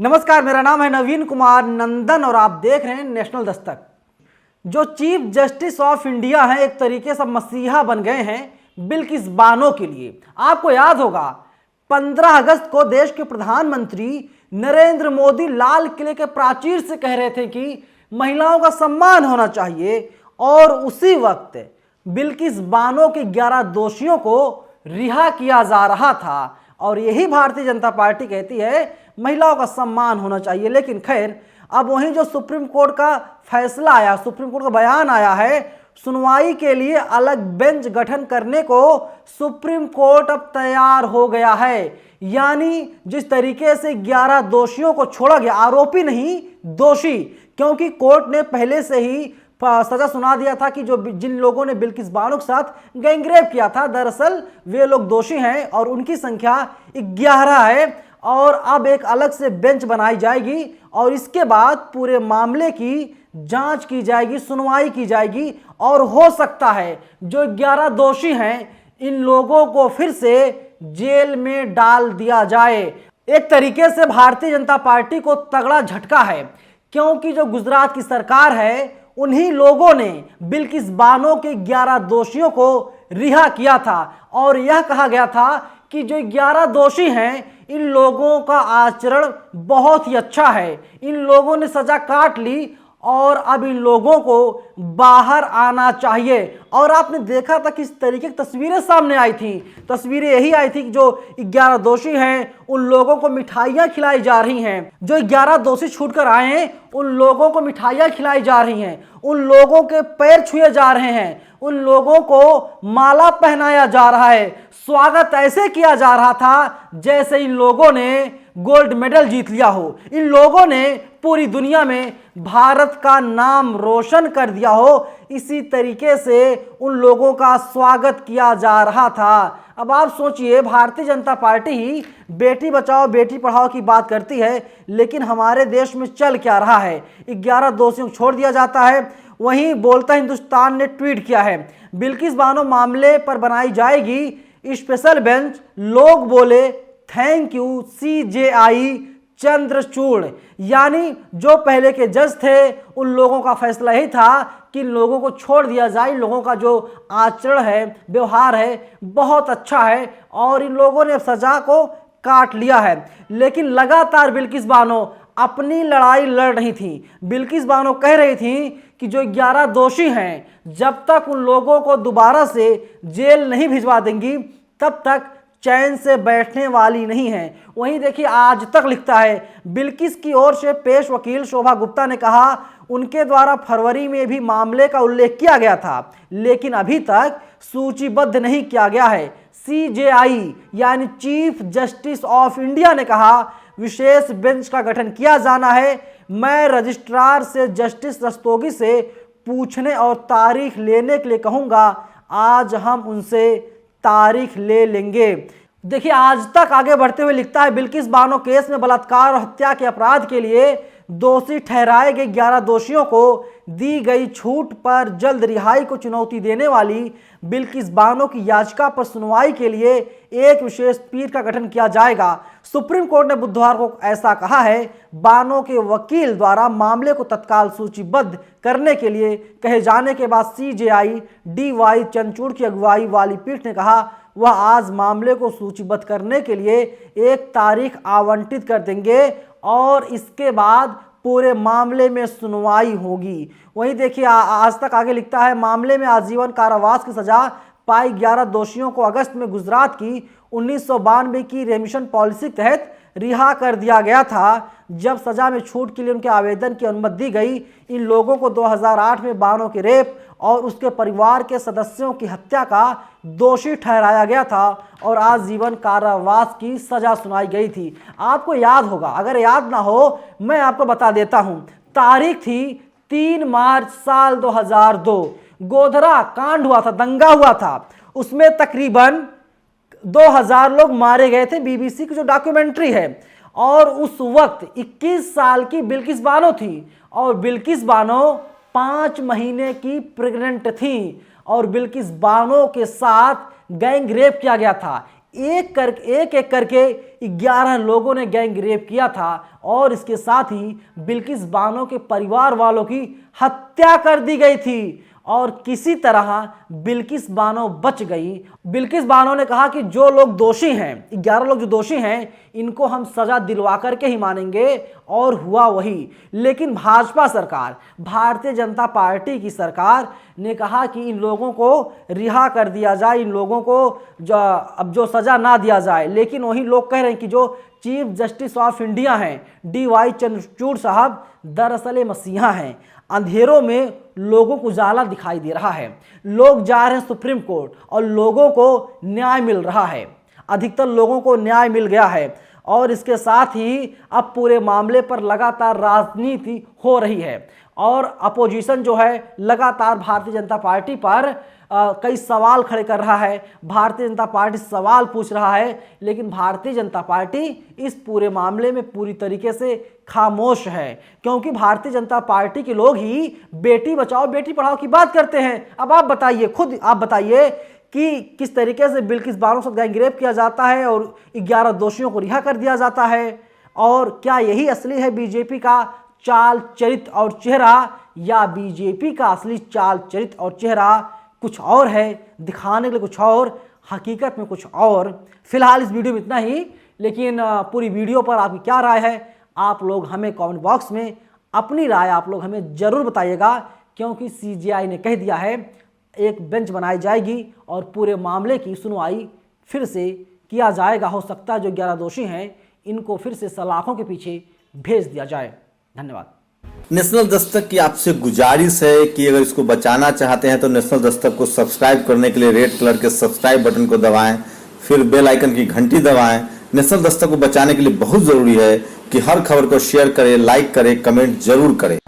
नमस्कार, मेरा नाम है नवीन कुमार नंदन और आप देख रहे हैं नेशनल दस्तक। जो चीफ जस्टिस ऑफ इंडिया हैं, एक तरीके से मसीहा बन गए हैं बिल्किस बानो के लिए। आपको याद होगा 15 अगस्त को देश के प्रधानमंत्री नरेंद्र मोदी लाल किले के प्राचीर से कह रहे थे कि महिलाओं का सम्मान होना चाहिए, और उसी वक्त बिल्किस बानो के 11 दोषियों को रिहा किया जा रहा था। और यही भारतीय जनता पार्टी कहती है महिलाओं का सम्मान होना चाहिए। लेकिन खैर, अब वहीं जो सुप्रीम कोर्ट का फैसला आया, सुप्रीम कोर्ट का बयान आया है, सुनवाई के लिए अलग बेंच गठन करने को सुप्रीम कोर्ट अब तैयार हो गया है। यानी जिस तरीके से 11 दोषियों को छोड़ा गया, आरोपी नहीं दोषी, क्योंकि कोर्ट ने पहले से ही सजा सुना दिया था कि जिन लोगों ने बिल्किस बानो के साथ गैंगरेप किया था, दरअसल वे लोग दोषी हैं और उनकी संख्या 11 है। और अब एक अलग से बेंच बनाई जाएगी और इसके बाद पूरे मामले की जांच की जाएगी, सुनवाई की जाएगी, और हो सकता है जो 11 दोषी हैं इन लोगों को फिर से जेल में डाल दिया जाए। एक तरीके से भारतीय जनता पार्टी को तगड़ा झटका है, क्योंकि जो गुजरात की सरकार है उन्हीं लोगों ने बिल्किस बानो के 11 दोषियों को रिहा किया था और यह कहा गया था कि जो 11 दोषी हैं इन लोगों का आचरण बहुत ही अच्छा है, इन लोगों ने सजा काट ली और अब इन लोगों को बाहर आना चाहिए। और आपने देखा था किस तरीके की तस्वीरें सामने आई थी। तस्वीरें यही आई थी कि जो 11 दोषी हैं उन लोगों को मिठाइयाँ खिलाई जा रही हैं, जो 11 दोषी छूटकर आए हैं उन लोगों को मिठाइयाँ खिलाई जा रही हैं, उन लोगों के पैर छुए जा रहे हैं, उन लोगों को माला पहनाया जा रहा है। स्वागत ऐसे किया जा रहा था जैसे इन लोगों ने गोल्ड मेडल जीत लिया हो, इन लोगों ने पूरी दुनिया में भारत का नाम रोशन कर दिया हो। इसी तरीके से उन लोगों का स्वागत किया जा रहा था। अब आप सोचिए, भारतीय जनता पार्टी ही बेटी बचाओ बेटी पढ़ाओ की बात करती है, लेकिन हमारे देश में चल क्या रहा है? 11 दोषियों को छोड़ दिया जाता है। वहीं बोलता हिंदुस्तान ने ट्वीट किया है, बिल्किस बानो मामले पर बनाई जाएगी स्पेशल बेंच, लोग बोले थैंक यू CJI चंद्रचूड़। यानी जो पहले के जज थे उन लोगों का फैसला यही था कि इन लोगों को छोड़ दिया जाए, इन लोगों का जो आचरण है, व्यवहार है, बहुत अच्छा है और इन लोगों ने सजा को काट लिया है। लेकिन लगातार बिल्किस बानो अपनी लड़ाई लड़ रही थी। बिल्किस बानो कह रही थी कि जो 11 दोषी हैं जब तक उन लोगों को दोबारा से जेल नहीं भिजवा देंगी तब तक चैन से बैठने वाली नहीं है। वहीं देखिए, आज तक लिखता है बिल्किस की ओर से पेश वकील शोभा गुप्ता ने कहा उनके द्वारा फरवरी में भी मामले का उल्लेख किया गया था, लेकिन अभी तक सूचीबद्ध नहीं किया गया है। CJI यानी चीफ जस्टिस ऑफ इंडिया ने कहा विशेष बेंच का गठन किया जाना है। मैं रजिस्ट्रार से जस्टिस रस्तोगी से पूछने और तारीख लेने के लिए कहूँगा। आज हम उनसे तारीख ले लेंगे। देखिए, आज तक आगे बढ़ते हुए लिखता है बिल्किस बानो केस में बलात्कार और हत्या के अपराध के लिए दोषी ठहराए गए 11 दोषियों को दी गई छूट पर जल्द रिहाई को चुनौती देने वाली बिल्किस बानो की याचिका पर सुनवाई के लिए एक विशेष पीठ का गठन किया जाएगा। सुप्रीम कोर्ट ने बुधवार को ऐसा कहा है। बानो के वकील द्वारा मामले को तत्काल सूचीबद्ध करने के लिए कहे जाने के बाद CJI DY चंद्रचूड़ की अगुवाई वाली पीठ ने कहा वह आज मामले को सूचीबद्ध करने के लिए एक तारीख आवंटित कर देंगे और इसके बाद पूरे मामले में सुनवाई होगी। वहीं देखिए, आज तक आगे लिखता है मामले में आजीवन कारावास की सजा पाई 11 दोषियों को अगस्त में गुजरात की 1992 की रेमिशन पॉलिसी के तहत रिहा कर दिया गया था, जब सजा में छूट के लिए उनके आवेदन की अनुमति दी गई। इन लोगों को 2008 में बानो के रेप और उसके परिवार के सदस्यों की हत्या का दोषी ठहराया गया था और आजीवन कारावास की सजा सुनाई गई थी। आपको याद होगा, अगर याद ना हो मैं आपको बता देता हूं। तारीख थी 3 मार्च साल 2002। गोधरा कांड हुआ था, दंगा हुआ था, उसमें तकरीबन 2000 लोग मारे गए थे। BBC की जो डॉक्यूमेंट्री है, और उस वक्त 21 साल की बिल्किस बानो थी और बिल्किस बानो 5 महीने की प्रेग्नेंट थी और बिल्किस बानो के साथ गैंग रेप किया गया था। एक एक करके 11 लोगों ने गैंग रेप किया था और इसके साथ ही बिल्किस बानो के परिवार वालों की हत्या कर दी गई थी और किसी तरह बिल्किस बानो बच गई। बिल्किस बानो ने कहा कि जो लोग दोषी हैं, 11 लोग जो दोषी हैं, इनको हम सजा दिलवा करके ही मानेंगे और हुआ वही। लेकिन भाजपा सरकार, भारतीय जनता पार्टी की सरकार ने कहा कि इन लोगों को रिहा कर दिया जाए, इन लोगों को अब जो सजा ना दिया जाए। लेकिन वही लोग कह रहे हैं कि जो चीफ जस्टिस ऑफ इंडिया हैं DY चंद्रचूड़ साहब, दरअसल ये मसीहा हैं। अंधेरों में लोगों को उजाला दिखाई दे रहा है, लोग जा रहे हैं सुप्रीम कोर्ट और लोगों को न्याय मिल रहा है, अधिकतर लोगों को न्याय मिल गया है। और इसके साथ ही अब पूरे मामले पर लगातार राजनीति हो रही है और अपोजिशन जो है लगातार भारतीय जनता पार्टी पर कई सवाल खड़े कर रहा है। भारतीय जनता पार्टी सवाल पूछ रहा है, लेकिन भारतीय जनता पार्टी इस पूरे मामले में पूरी तरीके से खामोश है, क्योंकि भारतीय जनता पार्टी के लोग ही बेटी बचाओ बेटी पढ़ाओ की बात करते हैं। अब आप बताइए, खुद आप बताइए कि किस तरीके से बिल्किस बानो के साथ गैंग रेप किया जाता है और 11 दोषियों को रिहा कर दिया जाता है। और क्या यही असली है बीजेपी का चाल चरित्र और चेहरा, या बीजेपी का असली चाल चरित्र और चेहरा कुछ और है, दिखाने के लिए कुछ और, हकीकत में कुछ और। फिलहाल इस वीडियो में इतना ही, लेकिन पूरी वीडियो पर आपकी क्या राय है आप लोग हमें कमेंट बॉक्स में अपनी राय आप लोग हमें ज़रूर बताइएगा, क्योंकि CJI ने कह दिया है एक बेंच बनाई जाएगी और पूरे मामले की सुनवाई फिर से किया जाएगा। हो सकता है जो 11 दोषी हैं इनको फिर से सलाखों के पीछे भेज दिया जाए। धन्यवाद। नेशनल दस्तक की आपसे गुजारिश है कि अगर इसको बचाना चाहते हैं तो नेशनल दस्तक को सब्सक्राइब करने के लिए रेड कलर के सब्सक्राइब बटन को दबाएं, फिर बेल आइकन की घंटी दबाएं। नेशनल दस्तक को बचाने के लिए बहुत जरूरी है कि हर खबर को शेयर करें, लाइक करें, कमेंट जरूर करें।